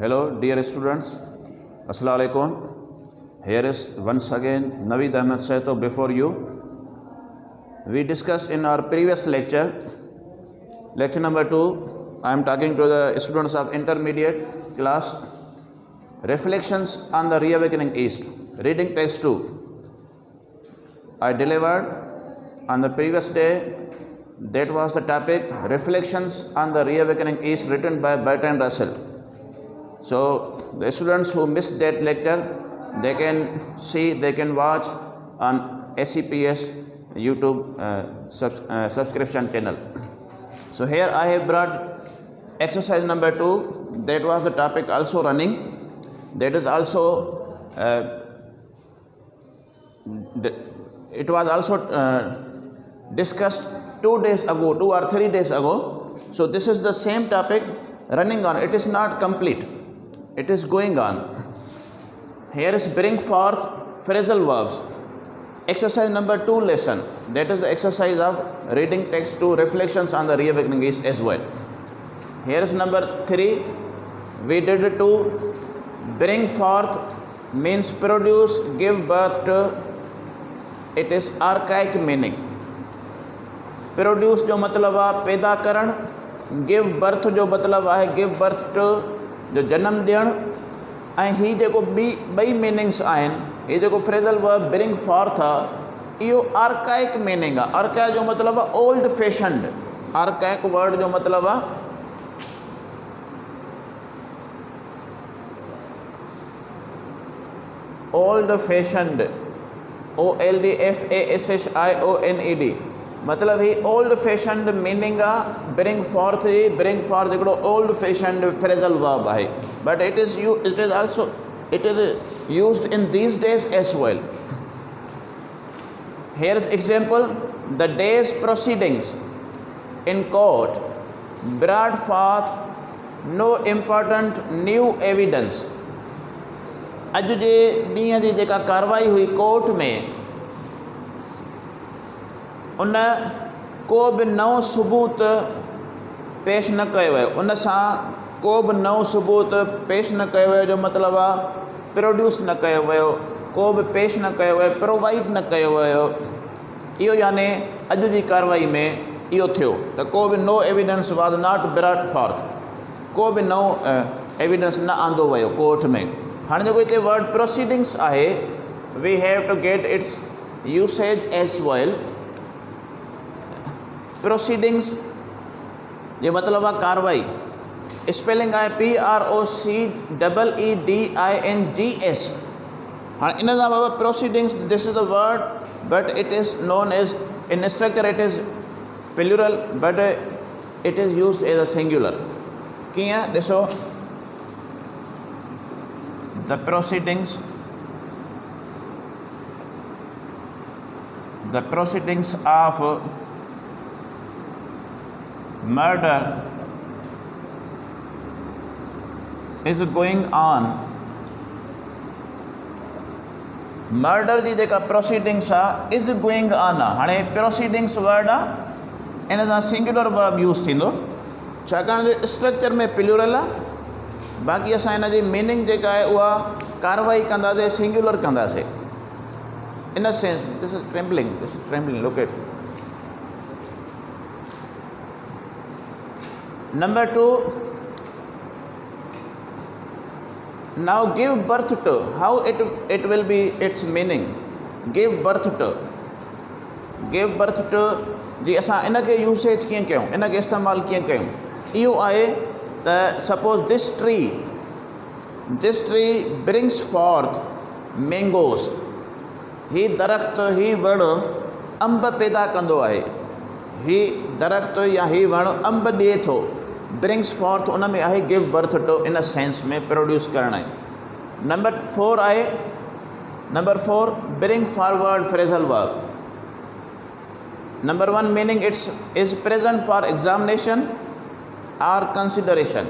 Hello dear students, Assalamu alaikum. Here is once again Naveed Ahmed Saito before you. We discussed in our previous lecture number 2. I am talking to the students of intermediate class, Reflections on the Reawakening East, reading text 2. I delivered on the previous day. That was the topic, Reflections on the Reawakening East, written by Bertrand Russell. So the students who missed that lecture, they can watch on SCPS YouTube subscription channel. So here I have brought exercise number 2. That was the topic also running. That is also it was also discussed 2 days ago, 2 or 3 days ago. So this is the same topic running on. It is not complete. It is going on. Here is bring forth phrasal verbs. Exercise number 2 lesson. That is the exercise of reading text 2, Reflections on the Reawakening East as well. Here is number 3. We did it to bring forth means produce, give birth to. It is archaic meaning. Produce जो मतलब है पैदा करण, give birth जो मतलब है give birth to जो जन्म ॾियण, ऐं ही जेको ॿई मीनिंग्स आहिनि, ही जेको फ्रेज़ल वर्ब ब्रिंग फॉर्थ आहे, इहो आर्काइक मीनिंग आहे. आर्काइक जो मतिलबु आहे ओल्ड फैशनड. आर्काइक वर्ड जो मतिलबु आहे ओल्ड फैशनड, OLDFASHIONED. मतलब ही ओल्ड फैशनड मीनिंग आहे ब्रिंग फॉर्थ जी. ब्रिंग फॉर्थ हिकिड़ो ओल्ड फैशनड फ्रेज़ल वर्ब आहे, but it is used in these days as well. Here is example. The day's proceedings in court brought forth no important new evidence. अॼु जे ॾींहं जी जेका कार्रवाई हुई court में, उन को बि नओं सबूत पेश न कयो वियो. उन सां को बि नओं सबूत पेश न कयो वियो जो मतिलबु आहे प्रोड्यूस न कयो वियो, को बि पेश न कयो वियो, प्रोवाइड न कयो वियो. इहो यानी अॼु जी कार्रवाई में इहो थियो त को बि नो evidence was not brought forth. को बि नओं एविडेंस न आंदो वियो कोर्ट में. हाणे जेको हिते वर्ड प्रोसीडिंग्स आहे, we have to get its usage as well. Proceedings जो मतिलबु आहे कार्रवाई. स्पेलिंग आहे PROCEEDINGS. हाँ, इन सां बाबा proceedings, this is the word, but it is known as in structure it is plural, but it is used as a singular. कीअं ॾिसो, the proceedings of murder is going on. Murder जी जेका proceedings आहे is going on आहे. हाणे proceedings word आहे, इन सां singular verb use थींदो, छाकाणि जो स्ट्रक्चर में प्लूरल आहे. बाक़ी असां हिन जी मीनिंग जेका आहे उहा कार्रवाई कंदासीं, सिंगुलर कंदासीं. In sense this is trembling, look at. Number 2, now give birth to. How it will be its meaning. Give birth to. Give birth to जी असां इन खे यूसेज कीअं कयूं, इन खे इस्तेमालु कीअं कयूं. इहो आहे त suppose this tree brings forth mangoes. ही दरख़्त, ही वण अंब पैदा कंदो आहे. ही दरख़्त या ही वण अंब ॾिए थो. ब्रिंग्स फॉर्थ उन में आहे गिव बर्थ टू, इन सेंस में प्रोड्यूस करण आहे. नंबर 4 आहे, number 4 bring forward phrasal verb. Number 1 meaning its is present for examination और कंसिडरेशन.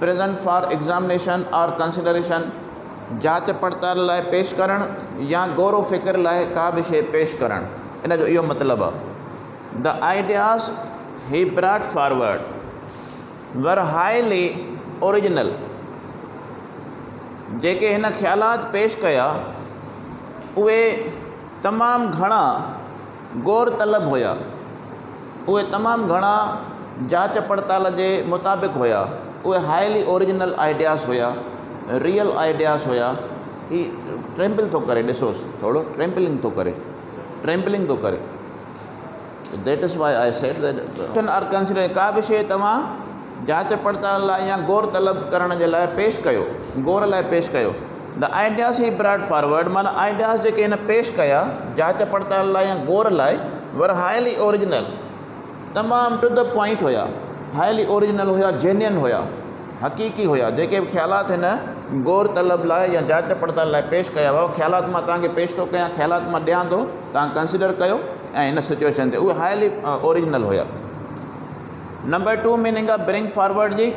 प्रेजेंट फॉर एग्जामिनेशन और कंसिडरेशन, जांच पड़ताल लाइ पेश करण या गौर फ़िक्र लाइ का बि शइ पेश करण. इन जो इहो मतिलबु आहे. The ideas he brought forward were highly original. जेके हिन ख़्यालात पेश कया उहे तमामु घणा गौर तलब हुया, उहे तमामु घणा जांच पड़ताल जे मुताबिक़ हुया, उहे हाईली ओरिजिनल आइडियाज़ हुया, रियल आइडियाज़ हुया। ही ट्रेम्पल थो करे, ॾिसोसि थोरो ट्रेम्पलिंग थो करे। That is why I said that are consider, का बि शइ तव्हां जांच पड़ताल लाइ या गौर तलब करण जे लाइ पेश कयो, गौर लाइ पेश कयो। The ideas he brought forward, माना आइडियाज़ जेके हिन पेश कया जांच पड़ताल लाइ या गौर लाइ, वर हाईली ओरिजिनल, तमामु टू द पॉइंट हुया, हाईली ओरिजिनल हुया, जेन्युइन हुया, हक़ीक़ी हुया। जेके बि ख़्यालात हिन गौर तलब लाइ या जांच पड़ताल लाइ पेश कया हुआ, ख़्यालात मां तव्हांखे पेश थो कयां, ख़्यालात मां ॾियां थो, तव्हां कंसिडर कयो ऐं हिन सिचुएशन ते उहे हाईली ओरिजिनल हुया। Number 2 meaning of bring forward जी,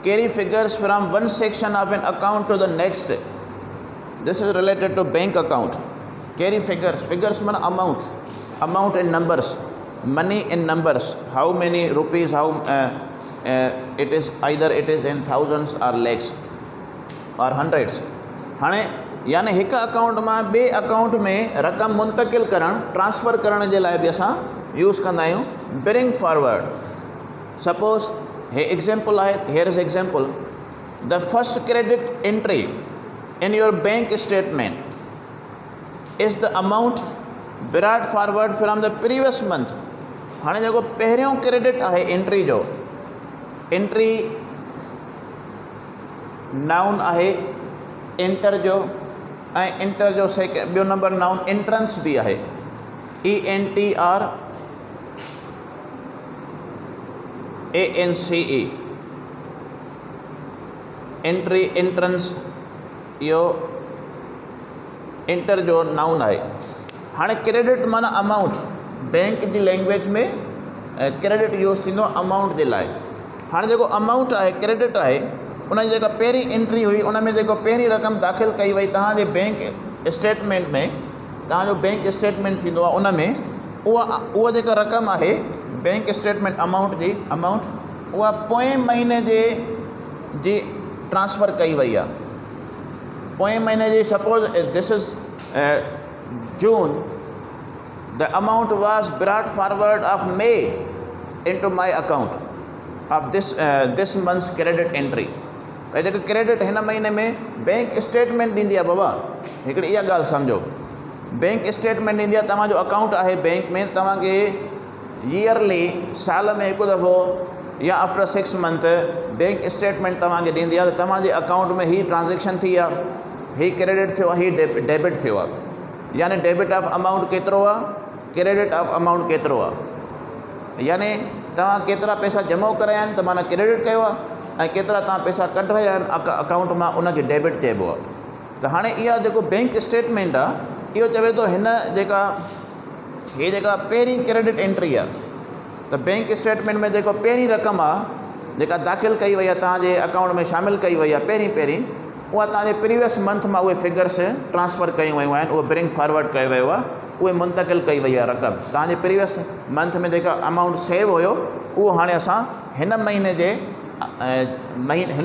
carry figures from one section of an account to the next. This is related to bank account. Carry figures, figures माना amount, amount in numbers, money in numbers, how many rupees, how it is either it is in thousands or lakhs और hundreds. हाणे यानी हिकु account मां ॿिए account में रक़म मुंतकिल करणु, ट्रांसफ़र करण जे लाइ बि असां यूज़ कंदा आहियूं ब्रिंग फॉरवर्ड। सपोज हे एग्जाम्पल आहे, here is example, the first credit entry in your bank statement is the amount brought forward from the previous month. हाणे जेको पहिरियों क्रेडिट आहे एंट्री जो, एंट्री नाउन आहे एंटर जो, ऐं इंटर जो ॿियो नंबर नाउन एंट्रेंस बि आहे, ENTRANCE, एंट्री, एंट्रेंस, इहो इंटर जो नाउन आहे। हाणे क्रेडिट माना अमाउंट, बैंक जी लैंग्वेज में क्रेडिट यूज़ थींदो अमाउंट जे लाइ। हाणे जेको अमाउंट आहे, क्रेडिट आहे, उन जी जेका पहिरीं एंट्री हुई, उन में जेको पहिरीं रक़म दाख़िल कई वई तव्हांजे बैंक स्टेटमेंट में, तव्हांजो बैंक स्टेटमेंट थींदो आहे, उन में उहा जेका रक़म आहे बैंक स्टेटमेंट अमाउंट जी, अमाउंट उहा पोएं महीने जी ट्रांसफ़र कई वई आहे। पोएं महीने जी, suppose this is June, the amount was brought forward of May into my account of this month's credit entry. त जेको क्रेडिट हिन महीने में बैंक स्टेटमेंट ॾींदी आहे, बाबा हिकिड़ी इहा ॻाल्हि सम्झो, बैंक स्टेटमेंट ॾींदी आहे, तव्हांजो अकाउंट आहे बैंक में, तव्हांखे ईयरली, साल में हिकु दफ़ो या आफ्टर 6 मंथ बैंक स्टेटमेंट तव्हांखे ॾींदी आहे त तव्हांजे अकाउंट में हीअ ट्रांजेक्शन थी आहे, हीअ क्रेडिट थियो आहे, हीअ डेबिट थियो आहे। यानी डेबिट ऑफ अमाउंट केतिरो आहे, क्रेडिट ऑफ अमाउंट केतिरो आहे, यानी तव्हां केतिरा पैसा जमा कराया आहिनि त माना क्रेडिट कयो आहे, ऐं केतिरा तव्हां पैसा कढाया आहिनि अकाउंट मां, उनखे डेबिट चइबो आहे। त हाणे इहा जेको बैंक स्टेटमेंट आहे, इहो चवे थो हिन जेका पहिरीं क्रेडिट एंट्री आहे, त बैंक स्टेटमेंट में जेको पहिरीं रक़म आहे जेका दाख़िल कई वई आहे, तव्हांजे अकाउंट में शामिलु कई वई आहे पहिरीं, उहा तव्हांजे प्रीवियस मंथ मां उहे फिगर्स ट्रांसफ़र कयूं वयूं आहिनि, उहो ब्रिंग फॉरवर्ड कयो वियो आहे, उहे मुंतकिल कई वई आहे रक़म। तव्हांजे प्रीवियस मंथ में जेका अमाउंट सेव हुयो, उहो हाणे असां हिन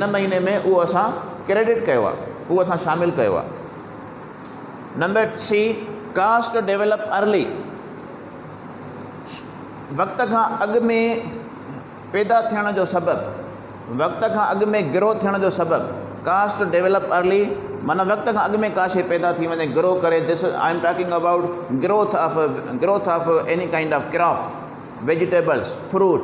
महीने में उहो असां क्रेडिट कयो आहे, उहो असां शामिलु कयो आहे। Number C, cost develop early, वक़्त खां अॻु में पैदा थियण जो सबबु, वक़्त खां अॻु में ग्रो थियण जो सबबु। कास्ट डेवलप अर्ली माना वक़्त खां अॻु में का शइ पैदा थी वञे, ग्रो करे। This I am talking about growth of any kind of crop, vegetables, fruit.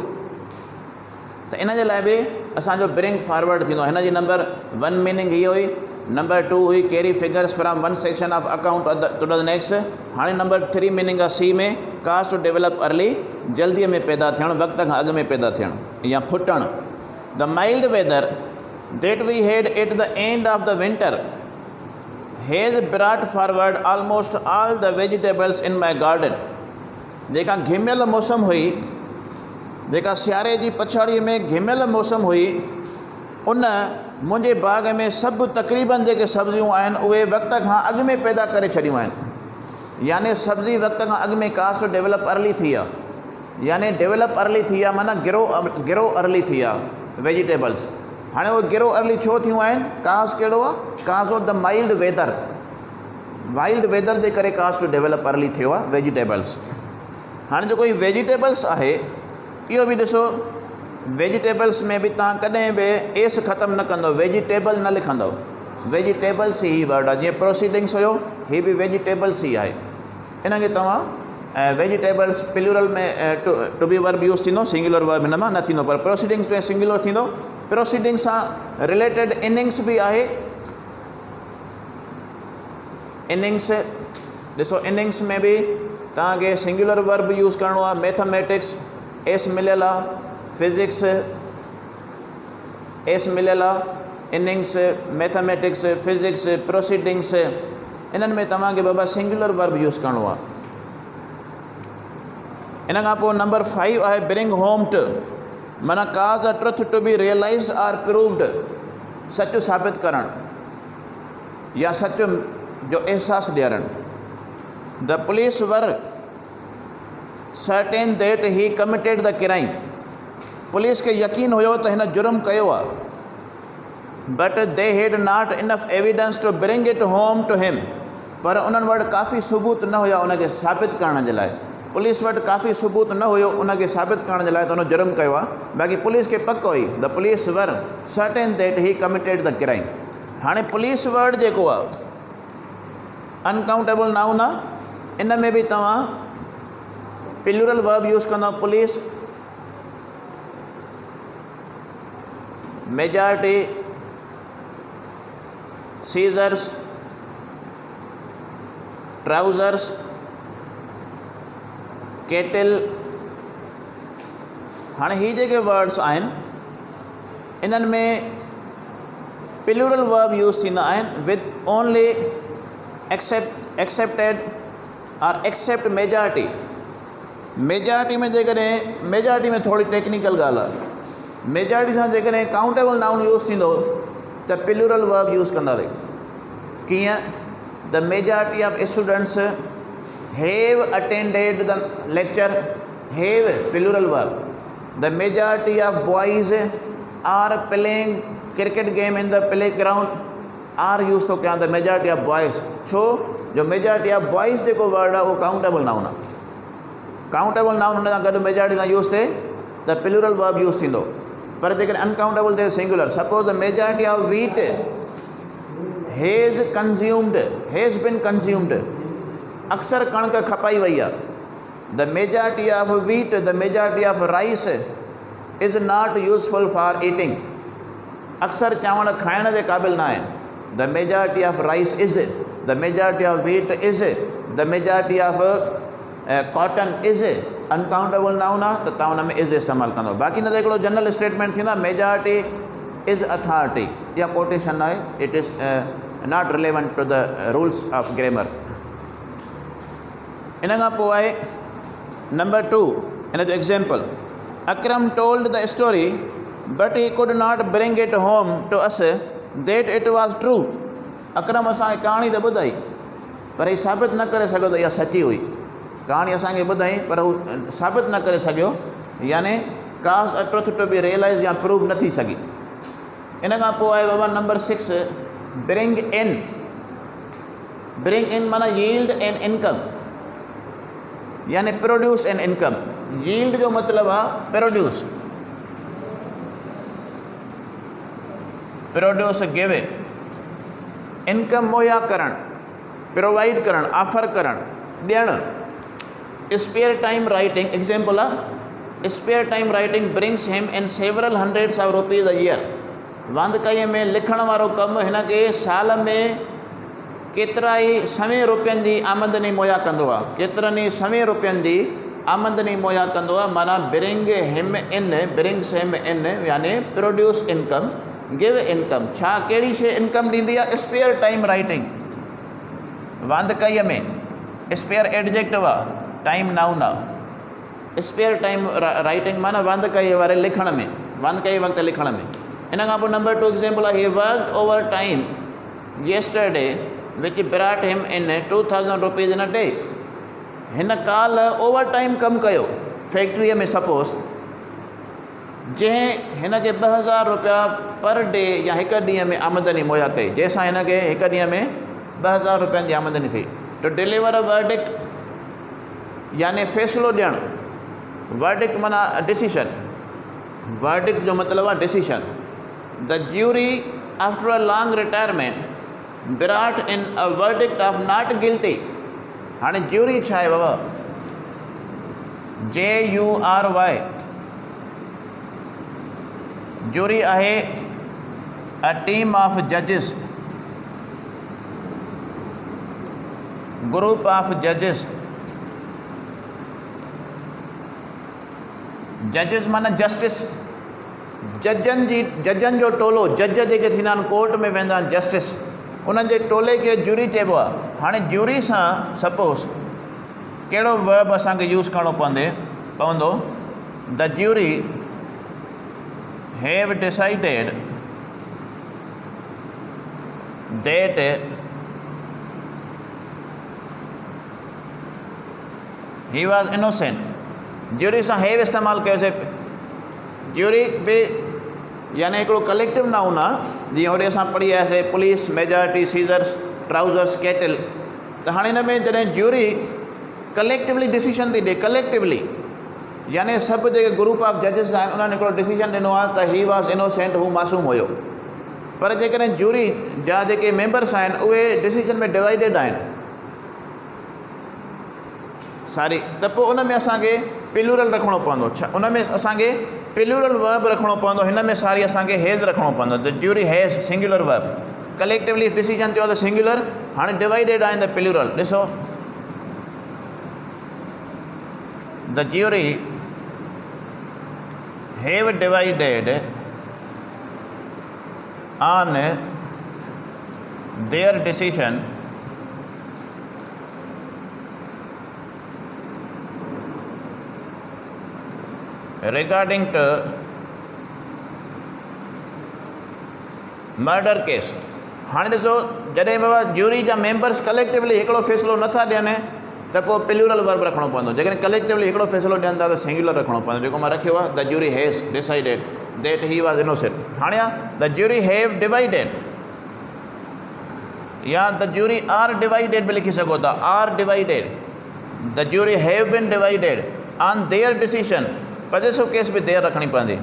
त इन जे लाइ बि असांजो ब्रिंग फॉरवर्ड थींदो। हिन जी नंबर 1 मीनिंग हीअ हुई। नंबर 2 हुई carry figures from one section of account to the next. हाणे नंबर 3 मीनिंग आहे सी में, कास्ट डेवलप अर्ली, जल्दीअ में पैदा थियणु, वक़्त खां अॻु में पैदा थियणु या फुटणु। The mild weather that we had at the end of the winter has brought forward almost all the vegetables in my garden। जेका घिमियल मौसम हुई, जेका सियारे जी पछाड़ीअ में घिमियल मौसम हुई, उन मुंहिंजे बाग़ में सभु तक़रीबन जेके सब्जियूं आहिनि उहे वक़्त खां अॻु में पैदा करे छॾियूं आहिनि। यानी सब्ज़ी वक़्त खां अॻु में कास्ट डेवलप अर्ली थी आहे, यानी डेवलप अर्ली थी आहे माना ग्रो अर्ली थी आहे वेजिटेबल्स। हाणे उहे ग्रो अर्ली छो थियूं आहिनि? काज़ कहिड़ो आहे? Cause of the mild weather, wild weather जे करे काज़ टू डेवलप अर्ली थियो आहे वेजिटेबल्स। हाणे जेको ही वेजिटेबल्स आहे इहो बि ॾिसो, वेजिटेबल्स में बि तव्हां कॾहिं बि एस ख़तमु न कंदो, वेजिटेबल न लिखंदो, वेजिटेबल्स ही वर्ड आहे। जीअं प्रोसीडिंग्स हुयो, हीअ बि वेजिटेबल्स ई आहे। इनखे तव्हां वेजिटेबल्स प्लूरल में टू बी वर्ब यूज़ थींदो, सिंगुलर वर्ब हिन मां न थींदो, पर प्रोसीडिंग्स में सिंगुलर थींदो। प्रोसीडिंग्स सां रिलेटेड इनिंग्स बि आहे। इनिंग्स ॾिसो, इनिंग्स में बि तव्हांखे सिंगुलर वर्ब यूज़ करिणो आहे। मैथमेटिक्स एस मिलियल आहे, फिज़िक्स एस मिलियल आहे, इनिंग्स, मैथमेटिक्स, फिज़िक्स, प्रोसीडिंग्स, इन्हनि में तव्हांखे बाबा सिंगुलर वर्ब यूज़ करिणो आहे। इन खां पोइ नंबर 5 आहे ब्रिंग होम टू, माना cause a truth to be realized or proved, सच साबित करणु या सच जो एहसासु ॾियारणु। The police were certain that he committed the crime, police खे यकीन हुयो त हिन जुर्म कयो आहे। But they had not enough evidence to bring it home to him, पर उन्हनि वटि काफ़ी सबूत न हुया उनखे साबित करण जे लाइ। पुलिस वटि काफ़ी सबूत न हुयो उनखे साबित करण जे लाइ त उन जुर्म कयो आहे। बाक़ी पुलिस खे पक हुई, the police were certain that he committed the crime. हाणे पुलिस वर्ड जेको आहे अनकाउंटेबल नाउन आहे, इन में बि तव्हां प्लूरल वर्ब यूज़ कंदो, police, majority, scissors, trousers, cattle. हाणे ही जेके वर्ड्स आहिनि इन्हनि में प्लूरल वर्ब यूज़ थींदा आहिनि विद ओनली एक्सेप्टेड और एक्सेप्ट मेजॉरिटी। मेजॉरिटी में जेकॾहिं मेजॉरिटी में थोड़ी टेक्निकल ॻाल्हि आहे, मेजॉरिटी सां जेकॾहिं काउंटेबल नाउन यूज़ थींदो त प्लूरल वर्ब यूज़ कंदासीं। कीअं? The majority of students have attended the lecture, have plural verb. The majority of boys are playing cricket game in the playground, are use थो कयां the majority of boys. छो जो majority of boys जेको word आहे उहो countable noun आहे। Countable noun हुन सां गॾु मेजॉरिटी सां यूज़ थिए त प्लूरल वर्ब यूज़ थींदो, पर जेकॾहिं अनकाउंटेबल थिए singular. Suppose the majority of wheat has consumed, has been consumed, अक्सर कणिक खपाई वई आहे। The majority of wheat, the majority of rice is not useful for eating, अक्सर चांवर खाइण जे क़ाबिल न आहिनि। The majority of rice is, the majority of wheat is, the majority of cotton is uncountable noun आहे त तव्हां हुन में इज़ इस्तेमालु कंदो। बाक़ी न त हिकिड़ो जनरल स्टेटमेंट थींदा मेजॉरिटी इज़ अथॉरिटी, इहा कोटेशन आहे, it is not relevant to the rules of grammar. इन खां पोइ आहे नंबर 2, इन जो example, Akram told the story but he could not bring it home to us that it was true. Akram असांखे कहाणी त ॿुधाई पर ही साबित न करे सघियो त इहा सची हुई। कहाणी असांखे ॿुधाई पर हू साबित न करे सघियो, यानी cause a truth to be realize या प्रूव न थी सघी। इन खां पोइ आहे बाबा number 6, bring in. Bring in माना यील्ड एन इनकम, यानी प्रोड्यूस एन इनकम। यील्ड जो मतिलबु आहे प्रोड्यूस, प्रोड्यूस गिव, इनकम मुहैया करणु, प्रोवाइड करणु, ऑफर करणु, ॾियणु। स्पेयर टाइम राइटिंग, एग्जाम्पल आहे spare time writing brings him in several hundreds of rupees a year. वांदकाईअ में लिखण वारो कमु हिन खे साल में केतिरा ई सवें रुपयनि जी आमदनी मुहैया कंदो आहे, केतिरनि ई सवें रुपयनि जी आमदनी मुहैया कंदो आहे। माना bring him in, brings him इन यानी प्रोड्यूस इनकम, गिव इनकम। छा कहिड़ी शइ इनकम ॾींदी आहे? Spare time writing. वांदकाईअ में स्पेयर एडजेक्टिव आहे, टाइम नाउन आहे। स्पेयर टाइम राइटिंग माना वांदकाईअ वारे लिखण में, वांदकाई वक़्तु लिखण में। इन खां पोइ नंबर 2 एग्जाम्पल आहे, he worked over time yesterday which brought him in 2000 rupees in a day. हिन काल ओवर टाइम कमु कयो फैक्ट्रीअ में, सपोज जंहिं हिन खे 2000 रुपया पर डे या हिकु ॾींहं में आमदनी मुहैया कई, जंहिंसां हिन खे हिकु ॾींहं में 2000 रुपयनि जी आमदनी थी। टू डिलीवर अ वर्डिक्ट यानी फ़ैसिलो ॾियणु, वर्डिक्ट माना डिसीशन, वर्डिक्ट जो मतिलबु आहे decision. The jury after a long retirement brought in a verdict of not guilty. हाणे ज्यूरी छा आहे बाबा? JURY, ज्यूरी आहे अ टीम ऑफ जजिस, ग्रुप ऑफ जजिस। जजिस माना जस्टिस, जजनि जो टोलो, जज जेके थींदा आहिनि कोर्ट में वेंदा आहिनि जस्टिस, उन्हनि जे टोले खे ज्यूरी चइबो आहे। हाणे ज्यूरी सां सपोज़ कहिड़ो वर्ब असांखे यूज़ करिणो पवंदो? The jury have decided that he was innocent. Jury सां हैव इस्तेमालु कयोसीं। ज्यूरी बि यानी हिकिड़ो कलेक्टिव नाउन आहे, जीअं होॾे असां पढ़ी आयासीं police, majority, scissors, trousers, cattle. त हाणे हिन में जॾहिं ज्यूरी कलेक्टिवली डिसीशन थी ॾे, कलेक्टिवली यानी सभु जेके ग्रुप ऑफ जजिस आहिनि उन्हनि हिकिड़ो डिसीशन ॾिनो आहे त ही वॉज इनोसेंट, हू मासूम हुयो। पर जेकॾहिं ज्यूरी जा जेके मेंबर्स आहिनि उहे डिसीजन में डिवाइडेड आहिनि, सारी, त पोइ उन में असांखे प्लूरल रखिणो पवंदो। छा उन में असांखे प्लूरल वर्ब रखिणो पवंदो? हिन में सारी असांखे हैज़ रखिणो पवंदो। The jury has singular verb, collectively decision थियो त सिंगुलर, हाणे डिवाइडेड आहिनि त प्लूरल। ॾिसो, the jury have divided on there decision regarding to murder case। हाणे ॾिसो, जॾहिं बाबा ज्यूरी जा मेंबर्स कलेक्टिवली हिकिड़ो फ़ैसिलो नथा ॾियनि त पोइ प्लूरल वर्ब रखिणो पवंदो। जेकॾहिं कलेक्टिवली हिकिड़ो फ़ैसिलो ॾियनि था त सिंगुलर रखिणो पवंदो, जेको मां रखियो आहे, the jury has decided that he was innocent. हाणे द ज्यूरी हैव डिवाइडेड, या द ज्यूरी आर डिवाइडेड बि लिखी सघो था, are divided. The jury have been divided on their decision, positive case बि देर रखणी पवंदी।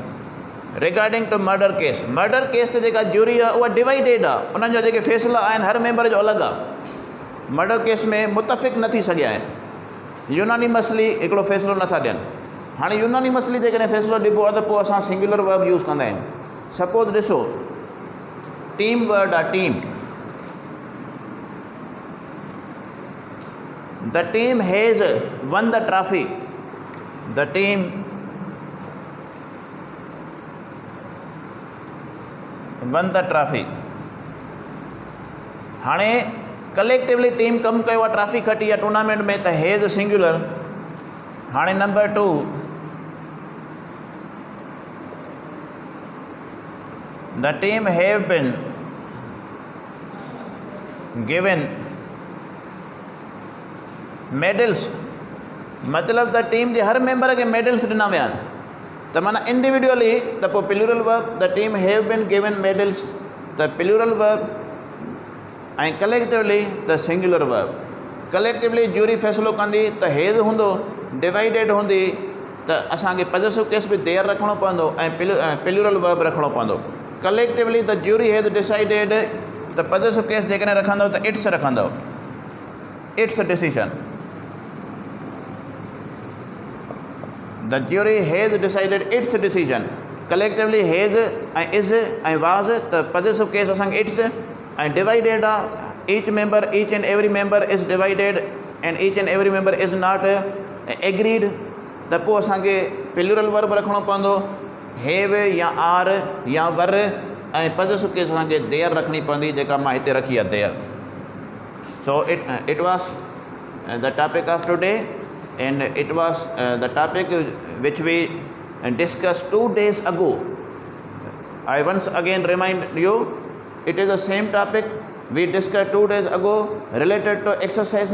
Regarding to murder case, murder case ते जेका ज्यूरी आहे उहा डिवाइडेड आहे, उन्हनि जा जेके फ़ैसिला आहिनि हर मेंबर जो अलॻि आहे। मर्डर केस में मुतफ़िक़ न थी सघिया आहिनि, यूनानिमसली हिकिड़ो फ़ैसिलो नथा ॾियनि। हाणे यूनानिमसली जेकॾहिं फ़ैसिलो ॾिबो आहे त पोइ असां सिंगुलर वर्ब यूज़ कंदा आहियूं। सपोज़ ॾिसो, टीम वर्ड आहे, team. The team has won the trophy, the team won the trophy. हाणे कलेक्टिवली टीम कमु कयो आहे, ट्रॉफी खटी आहे टूर्नामेंट में, त हैज़ सिंगुलर। हाणे number 2, the team have been given medals, मतिलबु त टीम जे हर मेंबर खे मेडल्स ॾिना विया आहिनि। त माना इंडिविजुअली त पोइ plural verb, the team have been given medals, त प्लूरल वर्ब, ऐं कलेक्टिवली त सिंगुलर वर्ब। कलेक्टिवली ज्यूरी फ़ैसिलो कंदी त हैज़ हूंदो, डिवाइडेड हूंदी त असांखे पॉजिटिव केस बि देर रखिणो पवंदो ऐं प्लूरल वर्ब रखिणो पवंदो। Collectively the jury has decided, त पॉजिटिव केस जेकॾहिं रखंदव त इट्स रखंदव, its decision. The jury has decided its decision, collectively has ऐं इज़ ऐं वाज़, त पॉजिटिव केस असांखे इट्स, ऐं डिवाइडेड आहे, each member, each and every member is divided and each and every member is not agreed, त पोइ असांखे plural verb रखिणो पवंदो, हैव या आर या वर, ऐं पॉजिटिव केस असांखे देर रखणी पवंदी, जेका मां हिते रखी आहे their. So it was the topic of today, and it was the topic which we discussed 2 days ago. I once again remind you, it is the same topic we discussed 2 days ago related to exercise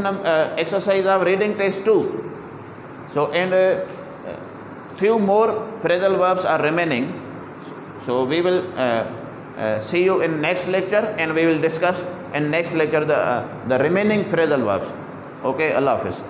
of reading test 2. So, and few more phrasal verbs are remaining. So we will see you in next lecture, and we will discuss in next lecture the remaining phrasal verbs. Okay, Allah Hafiz.